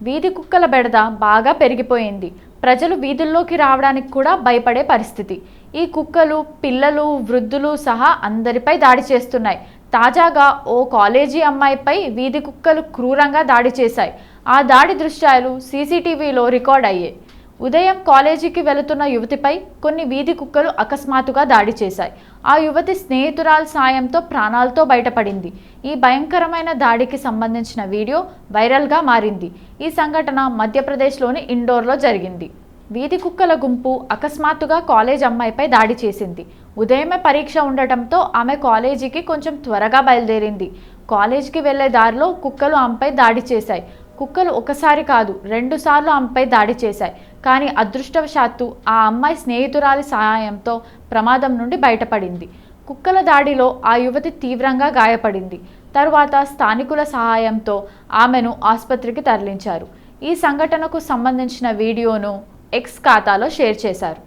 వీధి కుక్కల బెడద బాగా పెరిగిపోయింది. ప్రజలు వీధుల్లోకి రావడానికి కూడా భయపడే పరిస్థితి. ఈ కుక్కలు పిల్లలు, వృద్ధులు సహా అందరిపై దాడి చేస్తున్నాయి. తాజాగా ఓ కాలేజీ అమ్మాయిపై వీధి కుక్కలు క్రూరంగా దాడి చేశాయి. ఆ దాడి దృశ్యాలు సీసీటీవీలో రికార్డ్ అయ్యాయి. ఉదయం కాలేజీకి వెళుతున్న యువతిపై కొన్ని వీధి కుక్కలు అకస్మాత్తుగా దాడి చేశాయి. ఆ యువతి స్నేహితురాల సాయంతో ప్రాణాలతో బయటపడింది. ఈ భయంకరమైన దాడికి సంబంధించిన వీడియో వైరల్గా మారింది. ఈ సంఘటన మధ్యప్రదేశ్లోని ఇండోర్లో జరిగింది. వీధి కుక్కల గుంపు అకస్మాత్తుగా కాలేజ్ అమ్మాయిపై దాడి చేసింది. ఉదయమే పరీక్ష ఉండటంతో ఆమె కాలేజీకి కొంచెం త్వరగా బయలుదేరింది. కాలేజీకి వెళ్లే దారిలో కుక్కలు ఆమెపై దాడి చేశాయి. కుక్కలు ఒకసారి కాదు 2 సార్లు ఆమెపై దాడి చేశాయి. కానీ అదృష్టవశాత్తు ఆ అమ్మాయి స్నేహితురాలి సహాయంతో ప్రమాదం నుండి బయటపడింది. కుక్కల దాడిలో ఆ యువతి తీవ్రంగా గాయపడింది. తరువాత స్థానికుల సహాయంతో ఆమెను ఆసుపత్రికి తరలించారు. ఈ సంఘటనకు సంబంధించిన వీడియోను ఎక్స్ ఖాతాలో షేర్ చేశారు.